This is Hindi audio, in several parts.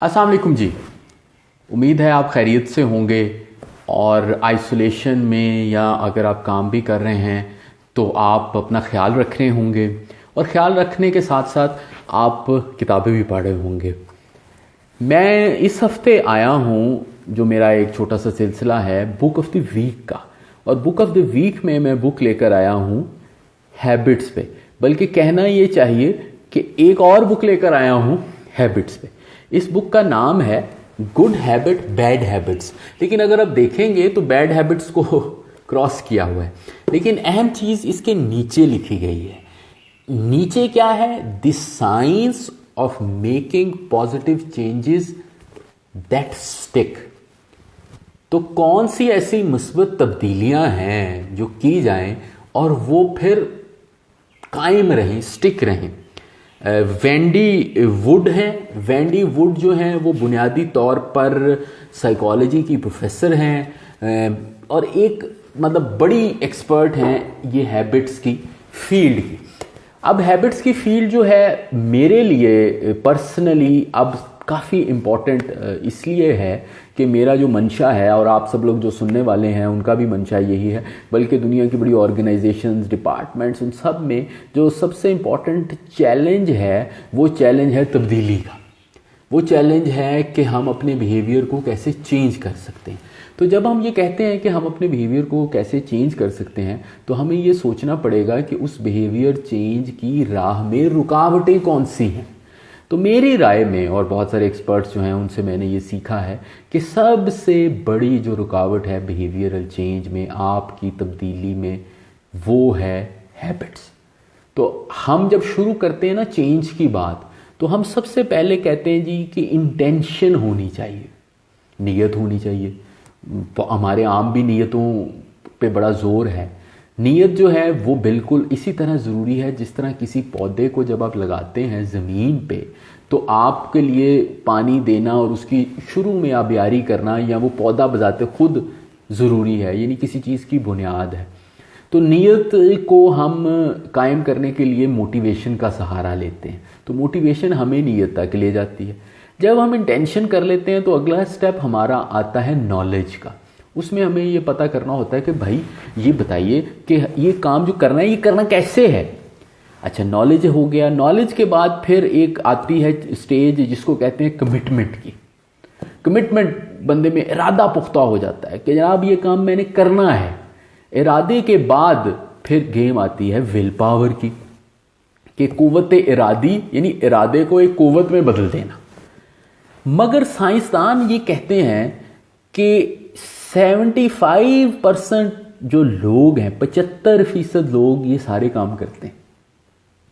अस्सलाम वालेकुम जी। उम्मीद है आप खैरियत से होंगे और आइसोलेशन में या अगर आप काम भी कर रहे हैं तो आप अपना ख्याल रख रहे होंगे और ख्याल रखने के साथ साथ आप किताबें भी पढ़ रहे होंगे। मैं इस हफ्ते आया हूँ, जो मेरा एक छोटा सा सिलसिला है बुक ऑफ द वीक का, और बुक ऑफ द वीक में मैं बुक लेकर आया हूँ हैबिट्स पे, बल्कि कहना ये चाहिए कि एक और बुक लेकर आया हूँ हैबिट्स पे। इस बुक का नाम है गुड हैबिट बैड हैबिट्स, लेकिन अगर आप देखेंगे तो बैड हैबिट्स को क्रॉस किया हुआ है, लेकिन अहम चीज़ इसके नीचे लिखी गई है। नीचे क्या है? The science of making positive changes that stick. तो कौन सी ऐसी मुस्बत तब्दीलियां हैं जो की जाएं और वो फिर कायम रहें, स्टिक रहें। वेंडी वुड हैं। वेंडी वुड जो हैं वो बुनियादी तौर पर साइकोलॉजी की प्रोफेसर हैं और एक मतलब बड़ी एक्सपर्ट हैं ये हैबिट्स की फील्ड की। अब हैबिट्स की फील्ड जो है मेरे लिए पर्सनली अब काफ़ी इम्पॉर्टेंट इसलिए है कि मेरा जो मंशा है, और आप सब लोग जो सुनने वाले हैं उनका भी मंशा यही है, बल्कि दुनिया की बड़ी ऑर्गेनाइजेशंस, डिपार्टमेंट्स, उन सब में जो सबसे इम्पॉर्टेंट चैलेंज है वो चैलेंज है तब्दीली का। वो चैलेंज है कि हम अपने बिहेवियर को कैसे चेंज कर सकते हैं। तो जब हम ये कहते हैं कि हम अपने बिहेवियर को कैसे चेंज कर सकते हैं तो हमें ये सोचना पड़ेगा कि उस बिहेवियर चेंज की राह में रुकावटें कौन सी हैं। तो मेरी राय में, और बहुत सारे एक्सपर्ट्स जो हैं उनसे मैंने ये सीखा है कि सबसे बड़ी जो रुकावट है बिहेवियरल चेंज में, आपकी तब्दीली में, वो है हैबिट्स। तो हम जब शुरू करते हैं ना चेंज की बात, तो हम सबसे पहले कहते हैं जी कि इंटेंशन होनी चाहिए, नीयत होनी चाहिए। तो हमारे आम भी नीयतों पे बड़ा ज़ोर है। नीयत जो है वो बिल्कुल इसी तरह ज़रूरी है जिस तरह किसी पौधे को जब आप लगाते हैं ज़मीन पे तो आपके लिए पानी देना और उसकी शुरू में आबियारी करना या वो पौधा बजाते खुद ज़रूरी है, यानी किसी चीज़ की बुनियाद है। तो नीयत को हम कायम करने के लिए मोटिवेशन का सहारा लेते हैं, तो मोटिवेशन हमें नीयत तक ले जाती है। जब हम इंटेंशन कर लेते हैं तो अगला स्टेप हमारा आता है नॉलेज का। उसमें हमें ये पता करना होता है कि भाई ये बताइए कि ये काम जो करना है ये करना कैसे है। अच्छा, नॉलेज हो गया। नॉलेज के बाद फिर एक आती है स्टेज जिसको कहते हैं कमिटमेंट की। कमिटमेंट बंदे में इरादा पुख्ता हो जाता है कि जनाब ये काम मैंने करना है। इरादे के बाद फिर गेम आती है विल पावर की, कि कुव्वत इरादी, यानी इरादे को एक कुव्वत में बदल देना। मगर साइंसदान ये कहते हैं कि 75% जो लोग हैं, 75% लोग ये सारे काम करते हैं।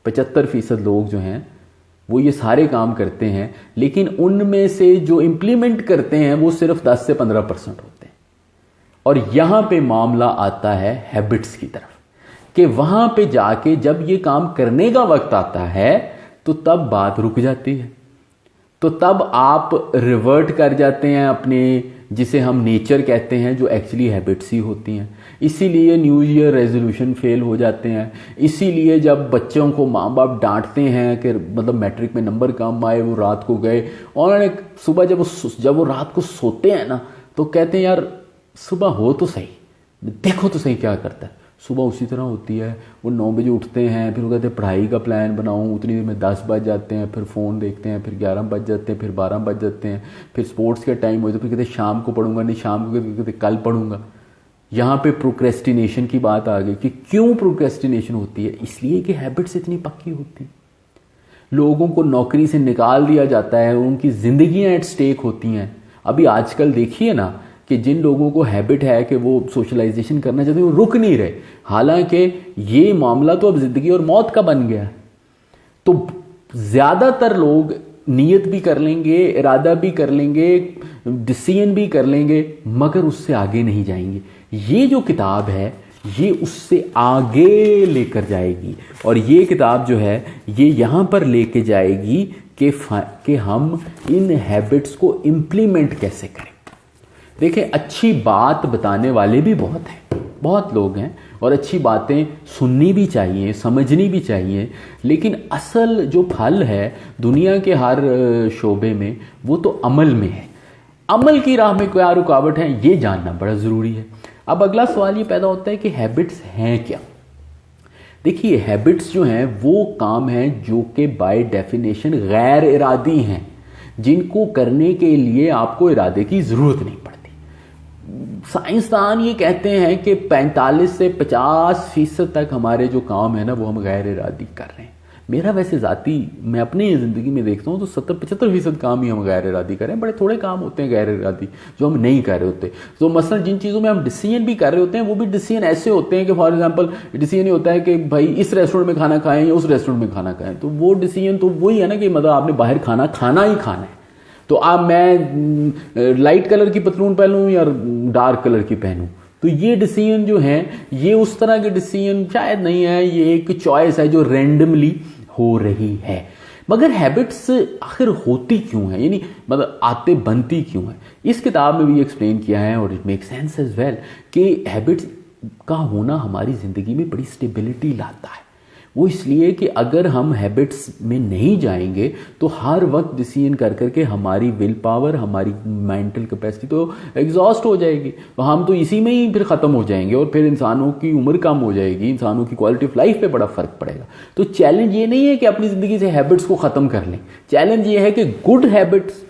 75% लोग जो हैं वो ये सारे काम करते हैं, लेकिन उनमें से जो इंप्लीमेंट करते हैं वो सिर्फ 10 से 15% होते हैं। और यहां पे मामला आता है हैबिट्स की तरफ, कि वहां पे जाके जब ये काम करने का वक्त आता है तो तब बात रुक जाती है। तो तब आप रिवर्ट कर जाते हैं अपने, जिसे हम नेचर कहते हैं, जो एक्चुअली हैबिट्स ही होती हैं। इसीलिए न्यू ईयर रेजोल्यूशन फेल हो जाते हैं। इसीलिए जब बच्चों को माँ बाप डांटते हैं कि मतलब मैट्रिक में नंबर कम आए, वो रात को गए और सुबह जब वो रात को सोते हैं ना तो कहते हैं यार सुबह हो तो सही, देखो तो सही क्या करता है। सुबह उसी तरह होती है, वो 9 बजे उठते हैं, फिर वो कहते हैं पढ़ाई का प्लान बनाऊं, उतनी देर में 10 बज जाते हैं, फिर फ़ोन देखते हैं, फिर 11 बज जाते हैं, फिर 12 बज जाते हैं, फिर स्पोर्ट्स का टाइम हो जाता है, फिर कहते हैं शाम को पढ़ूंगा, नहीं शाम को कहते कल पढ़ूंगा। यहाँ पे प्रोक्रेस्टिनेशन की बात आ गई कि क्यों प्रोक्रेस्टिनेशन होती है? इसलिए कि हैबिट्स इतनी पक्की होती हैं। लोगों को नौकरी से निकाल दिया जाता है, उनकी ज़िंदगियाँ एट स्टेक होती हैं। अभी आजकल देखिए ना कि जिन लोगों को हैबिट है कि वो सोशलाइजेशन करना चाहते हैं वो रुक नहीं रहे, हालांकि ये मामला तो अब ज़िंदगी और मौत का बन गया है। तो ज़्यादातर लोग नीयत भी कर लेंगे, इरादा भी कर लेंगे, डिसीजन भी कर लेंगे, मगर उससे आगे नहीं जाएंगे। ये जो किताब है ये उससे आगे लेकर जाएगी, और ये किताब जो है ये यहाँ पर लेके जाएगी कि हम इन हैबिट्स को इम्प्लीमेंट कैसे करें। देखें, अच्छी बात बताने वाले भी बहुत हैं, बहुत लोग हैं, और अच्छी बातें सुननी भी चाहिए, समझनी भी चाहिए, लेकिन असल जो फल है दुनिया के हर शोबे में वो तो अमल में है। अमल की राह में क्या रुकावट है ये जानना बड़ा ज़रूरी है। अब अगला सवाल ये पैदा होता है कि हैबिट्स हैं क्या। देखिए, हैबिट्स जो हैं वो काम हैं जो कि बाय डेफिनेशन गैर इरादी हैं, जिनको करने के लिए आपको इरादे की ज़रूरत नहीं पड़ती। साइंसदान ये कहते हैं कि 45 से 50% तक हमारे जो काम है ना वो हम गैर इरादी कर रहे हैं। मेरा वैसे ज़ाती मैं अपनी ज़िंदगी में देखता हूँ तो 70-75% काम ही हम गैर इरादी कर रहे हैं। बड़े थोड़े काम होते हैं गैर इरादी जो हम नहीं कर रहे होते। तो मसलन जिन चीज़ों में हम डिसीजन भी कर रहे होते हैं वो भी डिसीजन ऐसे होते हैं कि फॉर एग्जांपल डिसीजन ये होता है कि भाई इस रेस्टोरेंट में खाना खाएं या उस रेस्टोरेंट में खाना खाएं, तो वो डिसीजन तो वही है ना कि मतलब आपने बाहर खाना ही खाना है। तो आप मैं लाइट कलर की पतलून पहनूँ या डार्क कलर की पहनूँ, तो ये डिसीजन जो है ये उस तरह के डिसीजन शायद नहीं है, ये एक चॉइस है जो रैंडमली हो रही है। मगर हैबिट्स आखिर होती क्यों है, यानी मतलब आते बनती क्यों है, इस किताब में भी एक्सप्लेन किया है और it make sense as well कि हैबिट्स का होना हमारी ज़िंदगी में बड़ी स्टेबिलिटी लाता है। वो इसलिए कि अगर हम हैबिट्स में नहीं जाएंगे तो हर वक्त डिसीजन कर करके हमारी विल पावर, हमारी मेंटल कैपेसिटी तो एग्जॉस्ट हो जाएगी, तो हम तो इसी में ही फिर ख़त्म हो जाएंगे और फिर इंसानों की उम्र कम हो जाएगी, इंसानों की क्वालिटी ऑफ लाइफ पे बड़ा फ़र्क पड़ेगा। तो चैलेंज ये नहीं है कि अपनी ज़िंदगी से हैबिट्स को ख़त्म कर लें, चैलेंज ये है कि गुड हैबिट्स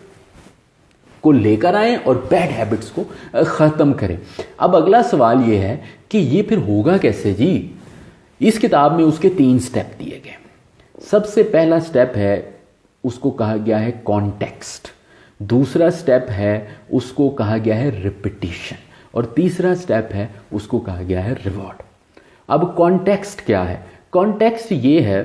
को लेकर आएँ और बैड हैबिट्स को ख़त्म करें। अब अगला सवाल ये है कि ये फिर होगा कैसे जी। इस किताब में उसके 3 स्टेप दिए गए। सबसे पहला स्टेप है उसको कहा गया है कॉन्टेक्स्ट, दूसरा स्टेप है उसको कहा गया है रिपीटिशन, और तीसरा स्टेप है उसको कहा गया है रिवॉर्ड। अब कॉन्टेक्स्ट क्या है? कॉन्टेक्स्ट ये है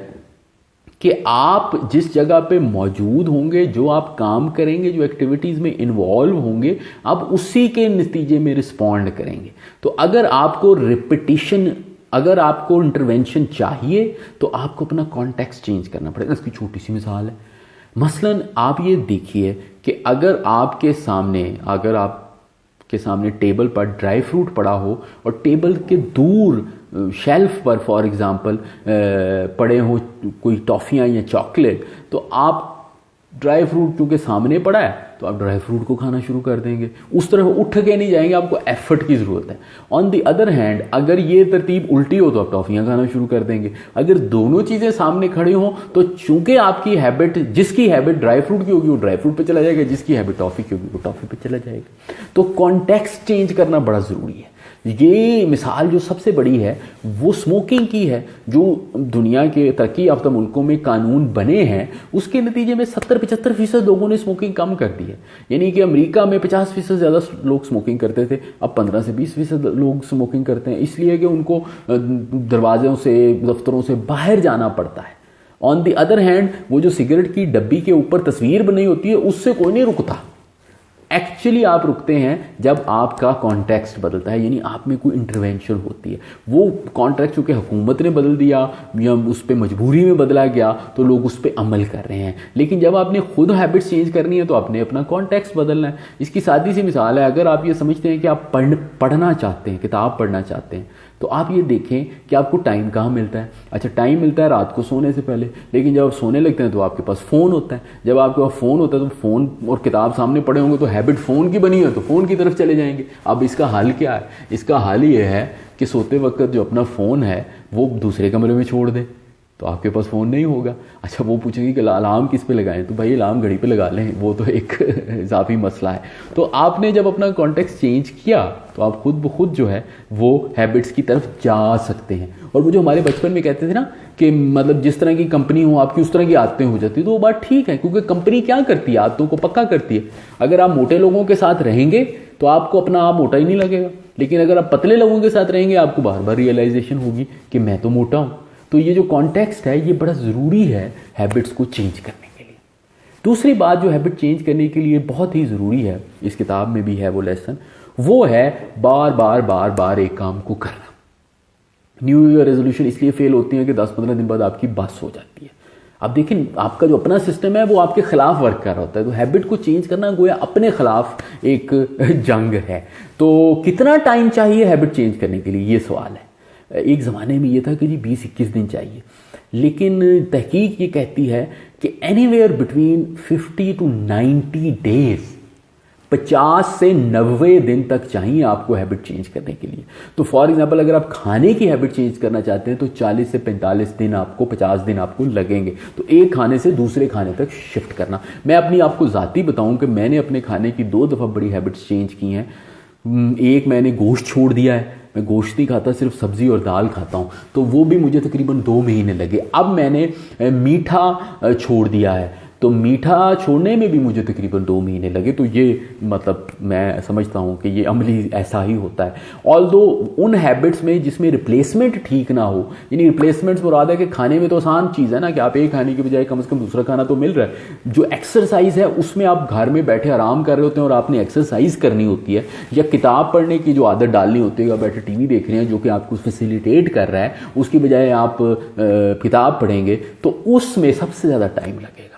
कि आप जिस जगह पे मौजूद होंगे, जो आप काम करेंगे, जो एक्टिविटीज़ में इन्वॉल्व होंगे, आप उसी के नतीजे में रिस्पॉन्ड करेंगे। तो अगर आपको रिपीटिशन, अगर आपको इंटरवेंशन चाहिए तो आपको अपना कॉन्टेक्स्ट चेंज करना पड़ेगा। इसकी छोटी सी मिसाल है, मसलन आप ये देखिए कि अगर आपके सामने टेबल पर ड्राई फ्रूट पड़ा हो और टेबल के दूर शेल्फ पर फॉर एग्जांपल पड़े हो कोई टॉफ़ियाँ या चॉकलेट, तो आप ड्राई फ्रूट क्योंकि सामने पड़ा है तो आप ड्राई फ्रूट को खाना शुरू कर देंगे, उस तरह उठ के नहीं जाएंगे, आपको एफर्ट की ज़रूरत है। ऑन द अदर हैंड अगर ये तरतीब उल्टी हो तो आप टॉफ़ियाँ खाना शुरू कर देंगे। अगर दोनों चीज़ें सामने खड़ी हों तो चूंकि आपकी हैबिट, जिसकी हैबिट ड्राई फ्रूट की होगी वो ड्राई फ्रूट पे चला जाएगा, जिसकी हैबिट टॉफ़ी की होगी वो टॉफ़ी पे चला जाएगा। तो कॉन्टेक्स्ट चेंज करना बड़ा ज़रूरी है। ये मिसाल जो सबसे बड़ी है वो स्मोकिंग की है, जो दुनिया के तरक्की याफ्ता मुल्कों में कानून बने हैं उसके नतीजे में 70-75% लोगों ने स्मोकिंग कम कर दी है। यानी कि अमेरिका में 50% ज़्यादा लोग स्मोकिंग करते थे, अब 15 से 20% लोग स्मोकिंग करते हैं, इसलिए कि उनको दरवाज़ों से, दफ्तरों से बाहर जाना पड़ता है। ऑन द अदर हैंड वो जो सिगरेट की डब्बी के ऊपर तस्वीर बनी होती है उससे कोई नहीं रुकता। एक्चुअली आप रुकते हैं जब आपका कॉन्टेक्स्ट बदलता है, यानी आप में कोई इंटरवेंशन होती है। वो कॉन्टेक्स्ट चूँकि हुकूमत ने बदल दिया या उस पर मजबूरी में बदला गया तो लोग उस पर अमल कर रहे हैं, लेकिन जब आपने खुद हैबिट्स चेंज करनी है तो आपने अपना कॉन्टेक्स्ट बदलना है। इसकी सादी सी मिसाल है, अगर आप ये समझते हैं कि आप पढ़ना चाहते हैं, किताब पढ़ना चाहते हैं, तो आप ये देखें कि आपको टाइम कहाँ मिलता है। अच्छा, टाइम मिलता है रात को सोने से पहले, लेकिन जब आप सोने लगते हैं तो आपके पास फ़ोन होता है। जब आपके पास फ़ोन होता है तो फ़ोन और किताब सामने पड़े होंगे तो हैबिट फ़ोन की बनी है तो फ़ोन की तरफ चले जाएंगे। अब इसका हल क्या है? इसका हल ये है कि सोते वक्त जो अपना फ़ोन है वो दूसरे कमरे में छोड़ दें, तो आपके पास फ़ोन नहीं होगा। अच्छा, वो पूछेंगे कि अलार्म किस पे लगाएं, तो भाई अलार्म घड़ी पे लगा लें, वो तो एक इजाफी मसला है। तो आपने जब अपना कॉन्टेक्स्ट चेंज किया तो आप खुद ब खुद जो है वो हैबिट्स की तरफ जा सकते हैं। और वो जो हमारे बचपन में कहते थे ना कि मतलब जिस तरह की कंपनी हो आपकी उस तरह की आदतें हो जाती है, तो वो बात ठीक है, क्योंकि कंपनी क्या करती है, आदतों को पक्का करती है। अगर आप मोटे लोगों के साथ रहेंगे तो आपको अपना आप मोटा ही नहीं लगेगा, लेकिन अगर आप पतले लोगों के साथ रहेंगे आपको बार बार रियलाइजेशन होगी कि मैं तो मोटा हूँ। तो ये जो कॉन्टेक्स्ट है ये बड़ा ज़रूरी है हैबिट्स को चेंज करने के लिए। दूसरी बात जो हैबिट चेंज करने के लिए बहुत ही ज़रूरी है, इस किताब में भी है वो लेसन, वो है बार बार एक काम को करना। न्यू ईयर रेजोल्यूशन इसलिए फेल होती है कि 10-15 दिन बाद आपकी बस हो जाती है। अब देखिए, आपका जो अपना सिस्टम है वो आपके खिलाफ वर्क कर रहा होता है, तो हैबिट को चेंज करना गोया अपने खिलाफ एक जंग है। तो कितना टाइम चाहिए हैबिट चेंज करने के लिए, ये सवाल है। एक ज़माने में ये था कि जी 20-21 दिन चाहिए, लेकिन तहकीक ये कहती है कि एनीवेयर बिटवीन 50 to 90 डेज, 50 से 90 दिन तक चाहिए आपको हैबिट चेंज करने के लिए। तो फॉर एग्जांपल अगर आप खाने की हैबिट चेंज करना चाहते हैं तो 40 से 45 दिन आपको, 50 दिन आपको लगेंगे। तो एक खाने से दूसरे खाने तक शिफ्ट करना। मैं अपनी आपको ज़ाती बताऊं कि मैंने अपने खाने की 2 दफ़ा बड़ी हैबिट्स चेंज की हैं। एक, मैंने गोश्त छोड़ दिया है, मैं गोश्त नहीं खाता, सिर्फ सब्ज़ी और दाल खाता हूँ, तो वो भी मुझे तकरीबन 2 महीने लगे। अब मैंने मीठा छोड़ दिया है, तो मीठा छोड़ने में भी मुझे तकरीबन 2 महीने लगे। तो ये मतलब मैं समझता हूँ कि ये अमली ऐसा ही होता है। ऑल्दो उन हैबिट्स में जिसमें रिप्लेसमेंट ठीक ना हो, यानी रिप्लेसमेंट्स मुराद है कि खाने में तो आसान चीज़ है ना कि आप एक खाने की बजाय कम से कम दूसरा खाना तो मिल रहा है। जो एक्सरसाइज है उसमें आप घर में बैठे आराम कर रहे होते हैं और आपने एक्सरसाइज करनी होती है, या किताब पढ़ने की जो आदत डालनी होती है, या बैठे टीवी देख रहे हैं जो कि आपको फैसिलिटेट कर रहा है, उसकी बजाय आप किताब पढ़ेंगे, तो उसमें सबसे ज़्यादा टाइम लगेगा।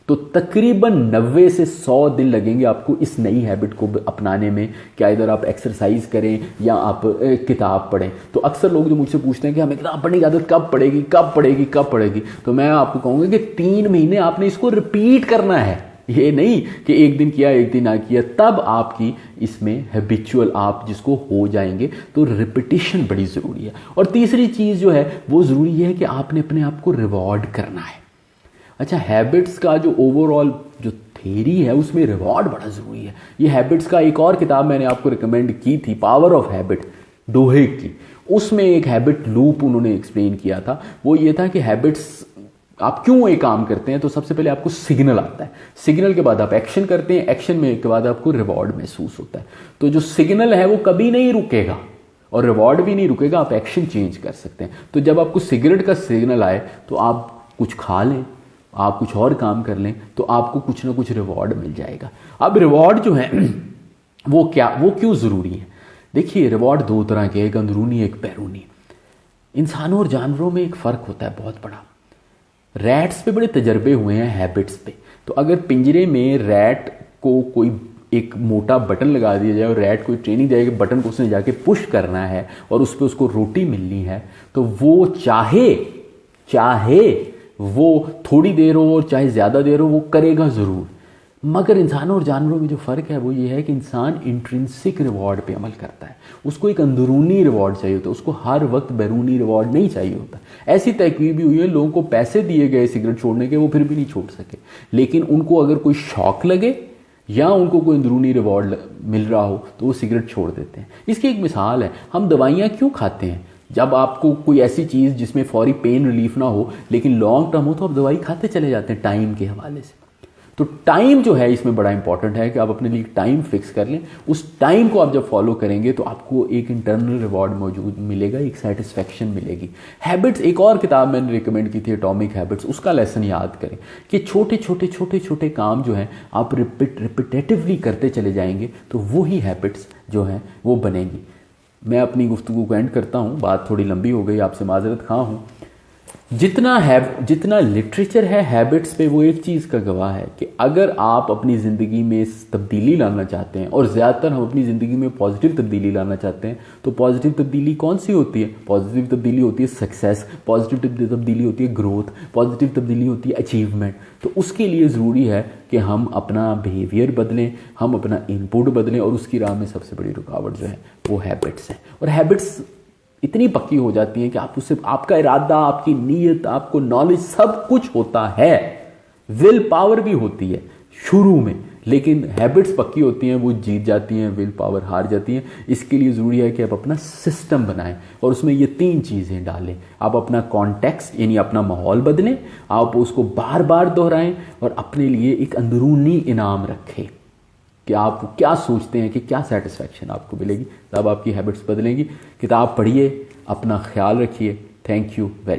तो तकरीबन 90 से 100 दिन लगेंगे आपको इस नई हैबिट को अपनाने में, क्या इधर आप एक्सरसाइज करें या आप किताब पढ़ें। तो अक्सर लोग जो मुझसे पूछते हैं कि हमें किताब पढ़ने की आदत कब पड़ेगी, कब पड़ेगी, कब पड़ेगी, तो मैं आपको कहूँगा कि 3 महीने आपने इसको रिपीट करना है। ये नहीं कि एक दिन किया एक दिन ना किया, तब आपकी इसमें हैबिचुअल आप जिसको हो जाएंगे। तो रिपीटिशन बड़ी ज़रूरी है। और तीसरी चीज़ जो है वो ज़रूरी है कि आपने अपने आप को रिवॉर्ड करना है। अच्छा, हैबिट्स का जो ओवरऑल जो थ्योरी है उसमें रिवॉर्ड बड़ा ज़रूरी है। ये हैबिट्स का एक और किताब मैंने आपको रिकमेंड की थी, पावर ऑफ हैबिट, डोहेग की। उसमें एक हैबिट लूप उन्होंने एक्सप्लेन किया था। वो ये था कि हैबिट्स आप क्यों एक काम करते हैं, तो सबसे पहले आपको सिग्नल आता है, सिग्नल के बाद आप एक्शन करते हैं, एक्शन में के बाद आपको रिवॉर्ड महसूस होता है। तो जो सिग्नल है वो कभी नहीं रुकेगा और रिवॉर्ड भी नहीं रुकेगा, आप एक्शन चेंज कर सकते हैं। तो जब आपको सिगरेट का सिग्नल आए तो आप कुछ खा लें, आप कुछ और काम कर लें, तो आपको कुछ ना कुछ रिवॉर्ड मिल जाएगा। अब रिवॉर्ड जो है वो क्यों ज़रूरी है? देखिए, रिवॉर्ड 2 तरह के, एक अंदरूनी एक बैरूनी। इंसानों और जानवरों में एक फ़र्क होता है बहुत बड़ा। रैट्स पे बड़े तजर्बे हुए हैं हैबिट्स पे। तो अगर पिंजरे में रैट को कोई एक मोटा बटन लगा दिया जाए और रैट को ट्रेनिंग जाएगी, बटन को उसने जाके पुश करना है और उस पर उसको रोटी मिलनी है, तो वो चाहे वो थोड़ी देर हो और चाहे ज़्यादा देर हो, वो करेगा ज़रूर। मगर इंसानों और जानवरों में जो फ़र्क है वो ये है कि इंसान इंट्रिंसिक रिवॉर्ड पे अमल करता है, उसको एक अंदरूनी रिवॉर्ड चाहिए होता है, उसको हर वक्त बैरूनी रिवॉर्ड नहीं चाहिए होता। ऐसी तहकीक भी हुई है, लोगों को पैसे दिए गए सिगरेट छोड़ने के, वो फिर भी नहीं छोड़ सके। लेकिन उनको अगर कोई शौक लगे या उनको कोई अंदरूनी रिवॉर्ड मिल रहा हो तो वो सिगरेट छोड़ देते हैं। इसकी एक मिसाल है, हम दवाइयाँ क्यों खाते हैं? जब आपको कोई ऐसी चीज़ जिसमें फौरी पेन रिलीफ ना हो लेकिन लॉन्ग टर्म हो, तो आप दवाई खाते चले जाते हैं टाइम के हवाले से। तो टाइम जो है इसमें बड़ा इंपॉर्टेंट है कि आप अपने लिए टाइम फिक्स कर लें। उस टाइम को आप जब फॉलो करेंगे तो आपको एक इंटरनल रिवॉर्ड मौजूद मिलेगा, एक सेटिस्फैक्शन मिलेगी। हैबिट्स, एक और किताब मैंने रिकमेंड की थी, एटॉमिक हैबिट्स, उसका लेसन याद करें कि छोटे काम जो हैं आप रिपीटेटिवली करते चले जाएंगे तो वही हैबिट्स जो हैं वो बनेंगी। मैं अपनी गुफ्तगू को एंड करता हूँ, बात थोड़ी लंबी हो गई, आपसे माजरत खा हूँ। जितना लिटरेचर है हैबिट्स पे, वो एक चीज़ का गवाह है कि अगर आप अपनी ज़िंदगी में तब्दीली लाना चाहते हैं, और ज़्यादातर हम अपनी ज़िंदगी में पॉजिटिव तब्दीली लाना चाहते हैं, तो पॉजिटिव तब्दीली कौन सी होती है? पॉजिटिव तब्दीली होती है सक्सेस, पॉजिटिव तब्दीली होती है ग्रोथ, पॉजिटिव तब्दीली होती है अचीवमेंट। तो उसके लिए ज़रूरी है कि हम अपना बिहेवियर बदलें, हम अपना इनपुट बदलें, और उसकी राह में सबसे बड़ी रुकावट जो है वो हैबिट्स है। और हैबिट्स इतनी पक्की हो जाती है कि आप उससे, आपका इरादा, आपकी नीयत, आपको नॉलेज, सब कुछ होता है, विल पावर भी होती है शुरू में, लेकिन हैबिट्स पक्की होती हैं, वो जीत जाती हैं, विल पावर हार जाती हैं। इसके लिए ज़रूरी है कि आप अपना सिस्टम बनाएं और उसमें ये 3 चीज़ें डालें। आप अपना कॉन्टेक्स्ट यानी अपना माहौल बदलें, आप उसको बार बार दोहराएं और अपने लिए एक अंदरूनी इनाम रखें कि आप क्या सोचते हैं कि क्या सेटिस्फैक्शन आपको मिलेगी, तब आपकी हैबिट्स बदलेंगी। किताब पढ़िए, अपना ख्याल रखिए। Thank you very much.